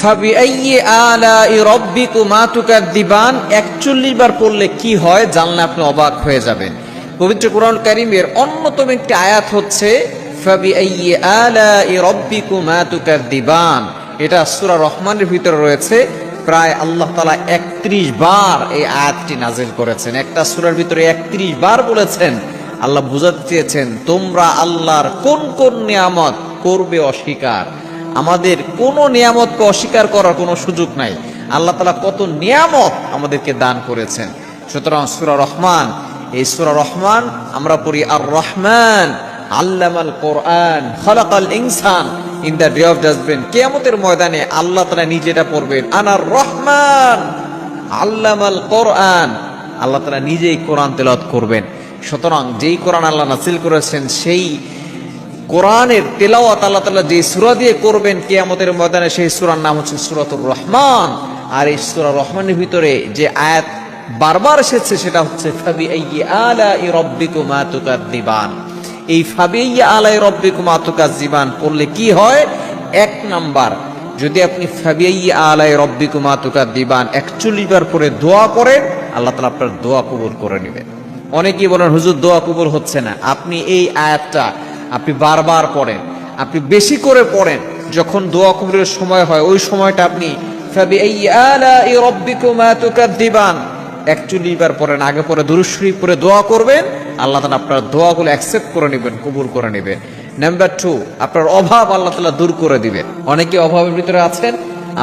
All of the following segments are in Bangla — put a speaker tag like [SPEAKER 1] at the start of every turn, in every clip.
[SPEAKER 1] ফাবিআইয়ি আলাই রাব্বিকুমা তুকাযযিবান 41 বার পড়লে কি হয় জানলে আপনি অবাক হয়ে যাবেন। পবিত্র কোরআন কারীমের অন্যতম একটি আয়াত হচ্ছে ফাবিআইয়ি আলাই রাব্বিকুমা তুকাযযিবান। এটা সূরা রহমানের ভিতরে রয়েছে। প্রায় আল্লাহ তাআলা 31 বার এই আয়াতটি নাযিল করেছেন। একটা সূরার ভিতরে 31 বার বলেছেন। আল্লাহ বুঝাতে চেয়েছেন তোমরা আল্লাহর কোন কোন নিয়ামত করবে অস্বীকার। আমাদের কোনো নিয়ামতকে অস্বীকার করার কোনো সুযোগ নাই। আল্লাহ তাআলা কত নিয়ামত আমাদেরকে দান করেছেন। সুতরাং সূরা রহমান, এই সূরা রহমান আমরা পড়ি আর রহমান আল্লামাল কোরআন খালাকাল ইনসান। In the day of judgement, কিয়ামতের ময়দানে আল্লাহ তাআলা নিজেটা পড়বেন আনার রহমান আল্লামাল কোরআন। আল্লাহ তাআলা নিজেই কোরআন তেলাওয়াত করবেন। সুতরাং যেই কোরআন আল্লাহ নাযিল করেছেন সেই কোরআনের তেলাওয়াত আল্লাহ তাআলা যে সূরা দিয়ে করবেন কিয়ামতের ময়দানে, সেই সূরার নাম হচ্ছে সূরাতুর রহমান। আর এই সূরা রহমানের ভিতরে যে আয়াত বারবার এসেছে সেটা হচ্ছে ফাবিআইয়ি আলাই রাব্বিকুমা তুকাযযিবান। এই ফাবিআইয়ি আলাই রাব্বিকুমা তুকাযযিবান পড়লে কি হয়? 1 নাম্বার, যদি আপনি ফাবিআইয়ি আলাই রাব্বিকুমা তুকাযযিবান 41 বার পরে দোয়া করেন, আল্লাহ তাআলা আপনার দোয়া কবুল করে নেবেন। অনেকেই বলেন হুজুর দোয়া কবুল হচ্ছে না। আপনি এই আয়াতটা আপনি বারবার পড়েন, আপনি বেশি করে পড়েন। যখন দোয়া কবুলের সময় হয় ওই সময়টা আপনি ফাবিআইয়ি আলাই রাব্বিকুমা তুকাযযিবান 41 বার পড়েন। আগে পরে দুরূদ শরীফ পড়ে দোয়া করবেন, আল্লাহ তাআলা আপনার দোয়াগুলো অ্যাকসেপ্ট করে নেবেন, কবুল করে নেবেন। নাম্বার 2, আপনার অভাব আল্লাহ তাআলা দূর করে দিবেন। অনেকে অভাবের ভিতরে আছেন,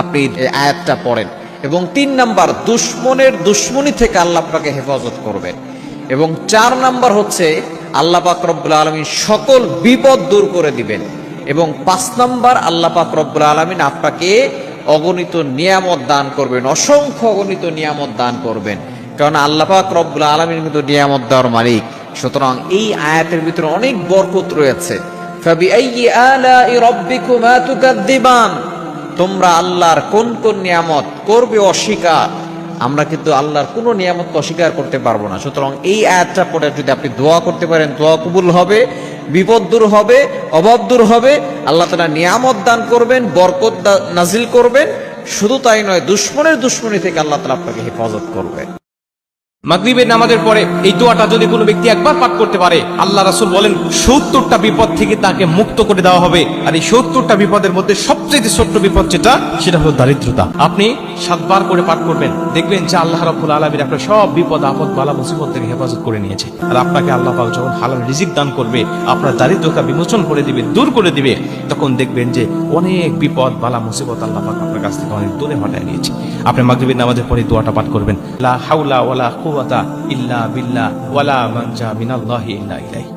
[SPEAKER 1] আপনি এই আয়াতটা পড়েন। এবং 3 নাম্বার, দুশমনের দুশমনি থেকে আল্লাহ আপনাকে হেফাজত করবেন। এবং 4 নাম্বার হচ্ছে আল্লাহ পাক রব্বুল আলামিন সকল বিপদ দূর করে দিবেন। এবং 5 নাম্বার, আল্লাহ পাক রব্বুল আলামিন আপনাকে অগণিত নিয়ামত দান করবেন, অসংখ্য অগণিত নিয়ামত দান করবেন। কারণ আল্লাহ পাক রব্বুল আলামিন কিন্তু নিয়ামত দেওয়ার মালিক। সুতরাং এই আয়াতের ভিতরে অনেক বরকত রয়েছে। ফাবিআইয়ি আলাই রাব্বিকুমা তুকাযযিবান, তোমরা আল্লাহর কোন কোন নিয়ামত করবে অস্বীকার। আমরা কিন্তু আল্লাহর কোনো নিয়ামতকে অস্বীকার করতে পারবো না। সুতরাং এই আয়াতটা পড়ে যদি আপনি দোয়া করতে পারেন, দোয়া কবুল হবে, বিপদ দূর হবে, অভাব দূর হবে, আল্লাহ তাআলা নিয়ামত দান করবেন, বরকত নাজিল করবেন। শুধু তাই নয়, দুশমনের দুশমনি থেকে আল্লাহ তাআলা আপনাকে হেফাজত করবেন।
[SPEAKER 2] মাগরিবের নামাজের পরে এই দোয়াটা যদি কোনো ব্যক্তি একবার পাঠ করতে পারে, আল্লাহ রাসূল বলেন ৭০টা বিপদ থেকে তাকে মুক্ত করে দেওয়া হবে। আর এই ৭০টা বিপদের মধ্যে সবচেয়ে ছোট্ট বিপদ সেটা হলো দারিদ্রতা। আপনি 7 বার করে পাঠ করবেন, দেখবেন যে আল্লাহ রাব্বুল আলামিন আপনার সব বিপদ আপদ বালা মুসিবত থেকে হেফাজত করে নিয়েছে। আর আপনাকে আল্লাহ পাক যখন হালাল রিজিক দান করবে, আপনার দারিদ্রতা বিমোচন করে দিবে, দূর করে দিবে, তখন দেখবেন যে অনেক বিপদ বালা মুসিবত আল্লাহ পাক আপনার কাছ থেকে অনেক দূরে হটায় নিয়েছে। আপনি মাগরিবের নামাজের পরে দোয়াটা পাঠ করবেন, লা হাওলা ওয়ালা কুওয়াতা ইল্লা বিল্লাহ ওয়ালা মানজা মিনাল্লাহি ইল্লা ইলাইহি।